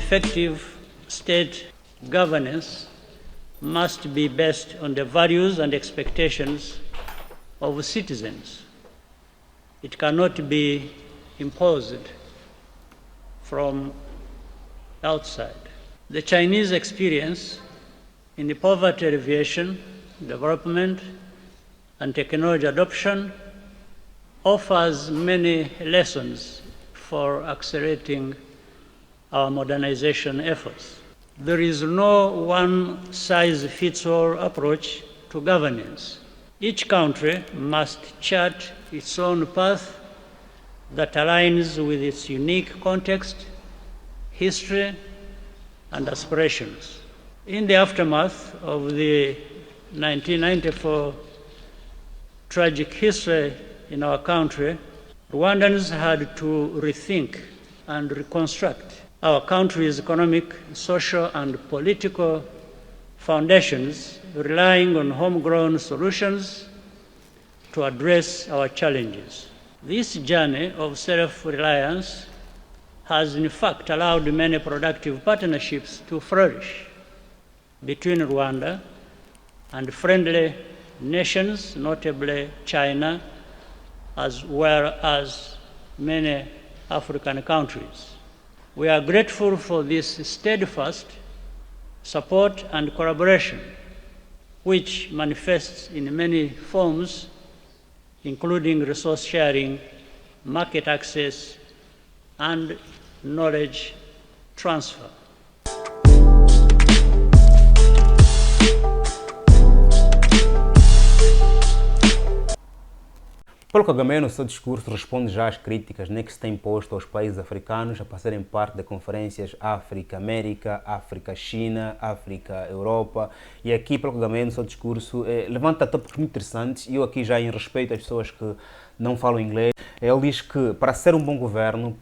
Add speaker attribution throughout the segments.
Speaker 1: effective state governance must be based on the values and expectations of citizens. It cannot be imposed from outside. The Chinese experience in the poverty alleviation, development, and technology adoption offers many lessons for accelerating our modernization efforts. There is no one-size-fits-all approach to governance. Each country must chart its own path that aligns with its unique context, history, and aspirations. In the aftermath of the 1994 tragic history in our country, Rwandans had to rethink and reconstruct our country's economic, social, and political foundations, relying on homegrown solutions to address our challenges. This journey of self-reliance has in fact allowed many productive partnerships to flourish between Rwanda and friendly nations, notably China, as well as many African countries. We are grateful for this steadfast support and collaboration, which manifests in many forms, including resource sharing, market access, and knowledge transfer.
Speaker 2: Paulo Kagame, no seu discurso, responde já às críticas que se tem posto aos países africanos a passarem parte de conferências África-América, África-China, África-Europa. E aqui, Paulo Kagame, no seu discurso, levanta tópicos muito interessantes. E eu aqui já, em respeito às pessoas que não falam inglês, ele diz que para ser um bom governo,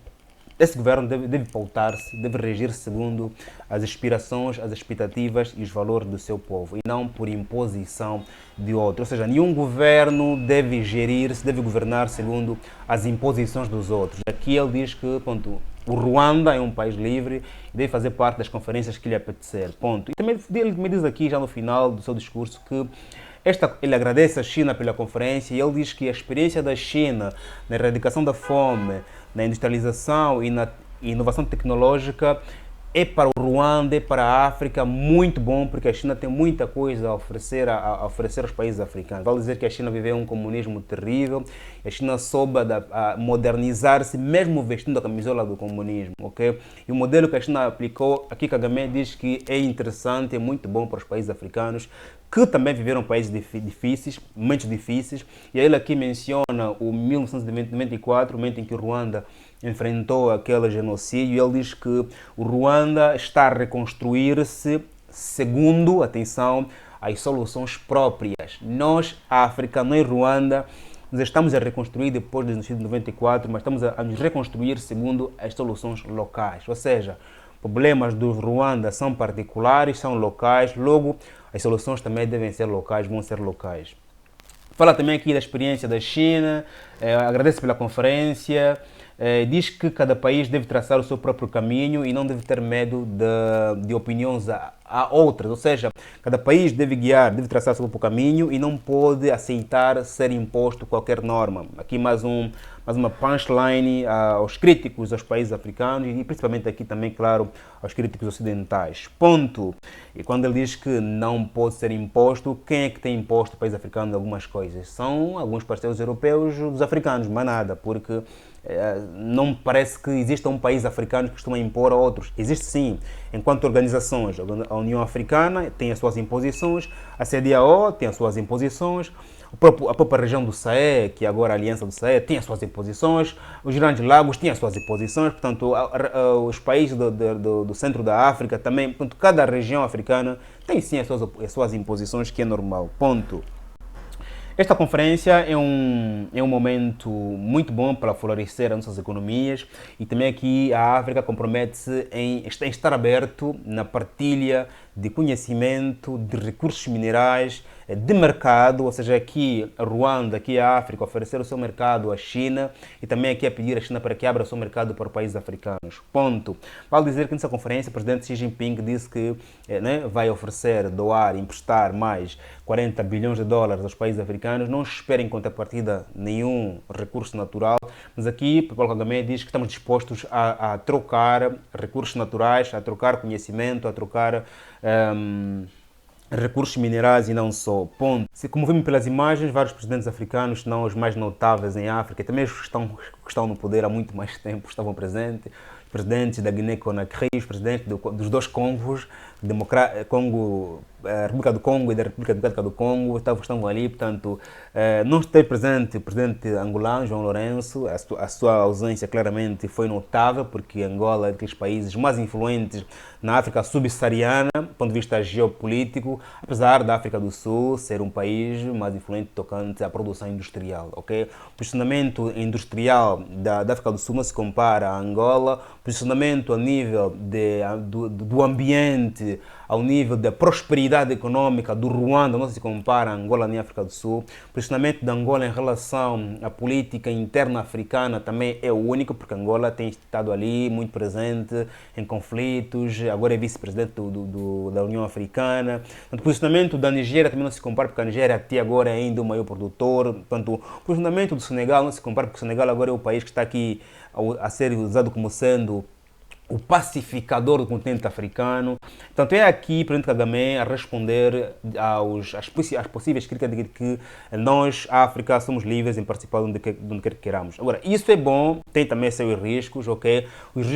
Speaker 2: esse governo deve pautar-se, deve regir-se segundo as aspirações, as expectativas e os valores do seu povo, e não por imposição de outro. Ou seja, nenhum governo deve gerir-se, deve governar segundo as imposições dos outros. Aqui ele diz que, ponto, o Ruanda é um país livre e deve fazer parte das conferências que lhe apetecer. Ponto. E também ele me diz aqui, já no final do seu discurso, que ele agradece a China pela conferência e ele diz que a experiência da China na erradicação da fome, na industrialização e na inovação tecnológica é para o Ruanda, é para a África muito bom, porque a China tem muita coisa a oferecer aos países africanos. Vale dizer que a China viveu um comunismo terrível, a China soube modernizar-se, mesmo vestindo a camisola do comunismo, ok? E o modelo que a China aplicou, aqui Kagame diz que é interessante, é muito bom para os países africanos, que também viveram países difíceis, momentos difíceis, e ele aqui menciona o 1994, o momento em que o Ruanda enfrentou aquele genocídio, e ele diz que o Ruanda está a reconstruir-se segundo, atenção, as soluções próprias. Nós, África, nós, Ruanda, nós estamos a reconstruir depois do genocídio de 94, mas estamos a nos reconstruir segundo as soluções locais, ou seja, problemas do Ruanda são particulares, são locais, logo as soluções também devem ser locais, vão ser locais. Fala também aqui da experiência da China, agradece pela conferência, diz que cada país deve traçar o seu próprio caminho e não deve ter medo de opiniões a outras, ou seja, cada país deve traçar o seu próprio caminho e não pode aceitar ser imposto qualquer norma. Aqui mais uma punchline aos críticos aos países africanos e principalmente aqui também, claro, aos críticos ocidentais. Ponto. E quando ele diz que não pode ser imposto, quem é que tem imposto países africanos algumas coisas? São alguns parceiros europeus dos africanos, mas nada, porque não parece que exista um país africano que costuma impor a outros. Existe sim, enquanto organizações. A União Africana tem as suas imposições, a CEDEAO tem as suas imposições, a própria região do Sahel, que é agora a Aliança do Sahel, tem as suas imposições, os Grandes Lagos têm as suas imposições, portanto, os países do centro da África também, portanto, cada região africana tem sim as suas imposições, que é normal. Ponto. Esta conferência é um momento muito bom para florescer as nossas economias e também aqui a África compromete-se em estar aberto na partilha de conhecimento, de recursos minerais, de mercado, ou seja, aqui a Ruanda, aqui a África, oferecer o seu mercado à China e também aqui a pedir à China para que abra o seu mercado para os países africanos. Ponto. Vale dizer que nessa conferência o presidente Xi Jinping disse que vai oferecer, doar, emprestar mais 40 bilhões de dólares aos países africanos. Não esperem em contrapartida nenhum recurso natural, mas aqui Paulo Kagame diz que estamos dispostos a trocar recursos naturais, a trocar conhecimento, a trocar recursos minerais e não só. Ponto. Como vimos pelas imagens, vários presidentes africanos, não os mais notáveis em África, e também os que estão no poder há muito mais tempo, estavam presentes. Os presidentes da Guiné-Conakry, os presidentes dos dois Congos, a República do Congo e da República Democrática do Congo, estavam ali. Portanto, não esteve presente o presidente angolano, João Lourenço. A sua ausência claramente foi notável, porque Angola é um daqueles países mais influentes na África subsaariana, do ponto de vista geopolítico, apesar da África do Sul ser um país mais influente tocante à produção industrial. Okay? O posicionamento industrial da África do Sul não se compara a Angola. O posicionamento a nível do ambiente, ao nível da prosperidade econômica do Ruanda não se compara a Angola nem a África do Sul. O posicionamento da Angola em relação à política interna africana também é único, porque Angola tem estado ali muito presente em conflitos, agora é vice-presidente da União Africana. O posicionamento da Nigéria também não se compara, porque a Nigéria até agora é ainda o maior produtor. Portanto, o posicionamento do Senegal não se compara, porque o Senegal agora é o país que está aqui a ser usado como sendo o pacificador do continente africano. Portanto, é aqui o presidente Kagame a responder às possíveis críticas de que nós, a África, somos livres em participar de onde quer que queiramos. Agora, isso é bom, tem também seus riscos, ok? Os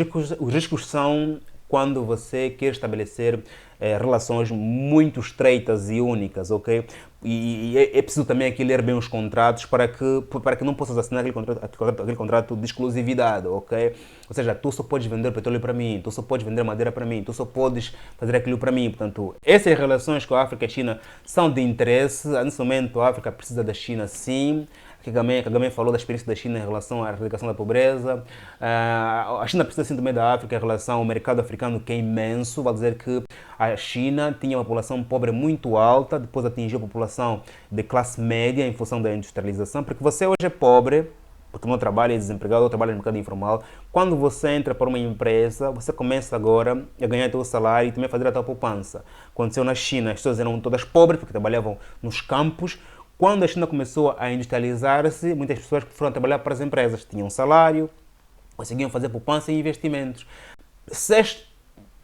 Speaker 2: riscos são quando você quer estabelecer relações muito estreitas e únicas, ok? E é preciso também aqui ler bem os contratos para que não possas assinar aquele contrato de exclusividade, ok? Ou seja, tu só podes vender petróleo para mim, tu só podes vender madeira para mim, tu só podes fazer aquilo para mim. Portanto, essas relações com a África e a China são de interesse. Nesse momento, a África precisa da China, sim. Kagame falou da experiência da China em relação à erradicação da pobreza. A China precisa sim também da África em relação ao mercado africano, que é imenso. Vai dizer que a China tinha uma população pobre muito alta, depois atingiu a população de classe média em função da industrialização, porque você hoje é pobre, porque não trabalha, é desempregado ou trabalha no mercado informal. Quando você entra para uma empresa, você começa agora a ganhar seu salário e também a fazer a tua poupança. Aconteceu na China, as pessoas eram todas pobres porque trabalhavam nos campos. Quando a China começou a industrializar-se, muitas pessoas foram trabalhar para as empresas. Tinham um salário, conseguiam fazer poupança e investimentos.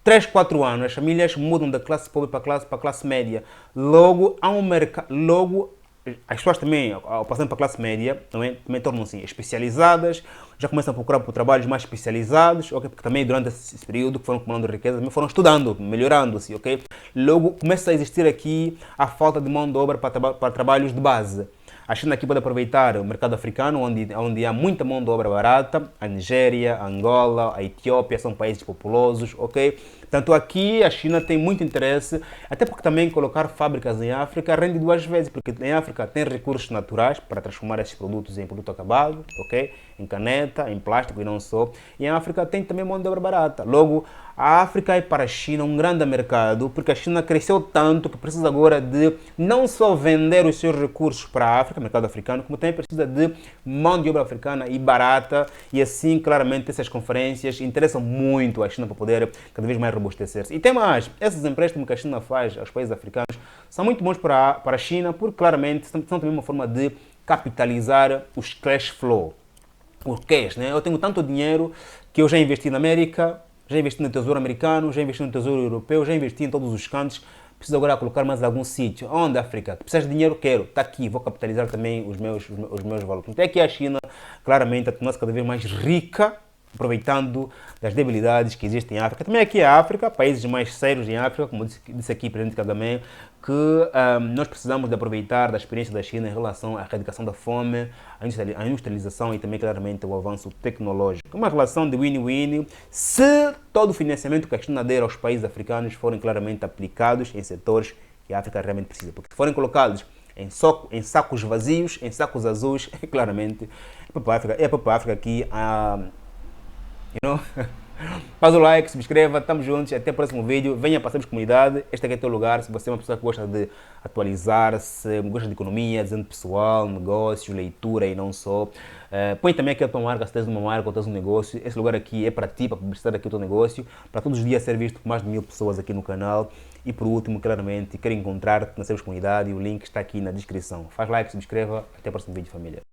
Speaker 2: 3, 4 anos, as famílias mudam da classe pobre para a classe média. Logo, há um mercado. Logo, as pessoas também, passando para a classe média, também tornam-se especializadas, já começam a procurar por trabalhos mais especializados, okay? Porque também durante esse período que foram acumulando riqueza, também foram estudando, melhorando-se, ok? Logo, começa a existir aqui a falta de mão de obra para trabalhos de base. A China aqui pode aproveitar o mercado africano, onde há muita mão de obra barata. A Nigéria, a Angola, a Etiópia são países populosos, ok? Tanto aqui a China tem muito interesse, até porque também colocar fábricas em África rende duas vezes, porque em África tem recursos naturais para transformar esses produtos em produto acabado, ok? Em caneta, em plástico e não só. E em África tem também mão de obra barata. Logo, a África é para a China um grande mercado, porque a China cresceu tanto que precisa agora de não só vender os seus recursos para a África, mercado africano, como também precisa de mão de obra africana e barata. E assim, claramente, essas conferências interessam muito a China para poder cada vez mais robustecer-se. E tem mais, esses empréstimos que a China faz aos países africanos são muito bons para a China, porque claramente são também uma forma de capitalizar os cash flow. O cash, né? Eu tenho tanto dinheiro que eu já investi na América, já investi no Tesouro Americano, já investi no Tesouro Europeu, já investi em todos os cantos. Preciso agora colocar mais algum sítio. Onde, África? Precisas de dinheiro? Quero. Está aqui. Vou capitalizar também os meus valores. Até aqui a China, claramente, a tornar-se cada vez mais rica, aproveitando das debilidades que existem em África. Também aqui a África, países mais sérios em África, como disse aqui o presidente Kagame, que nós precisamos de aproveitar da experiência da China em relação à erradicação da fome, à industrialização e também, claramente, o avanço tecnológico. Uma relação de win-win se todo o financiamento que a China der aos países africanos forem claramente aplicados em setores que a África realmente precisa. Porque se forem colocados em sacos vazios, em sacos azuis, claramente, é para a África aqui para Faz o like, subscreva, estamos juntos, até o próximo vídeo. Venha para a comunidade, este aqui é o teu lugar. Se você é uma pessoa que gosta de atualizar-se, gosta de economia, desenho pessoal, negócios, leitura e não só. Põe também aqui a tua marca, se tens uma marca ou tens um negócio. Esse lugar aqui é para ti, para publicitar aqui o teu negócio, para todos os dias ser visto por mais de 1000 pessoas aqui no canal. E por último, claramente, quero encontrar-te na comunidade e o link está aqui na descrição. Faz like, subscreva, até o próximo vídeo, família.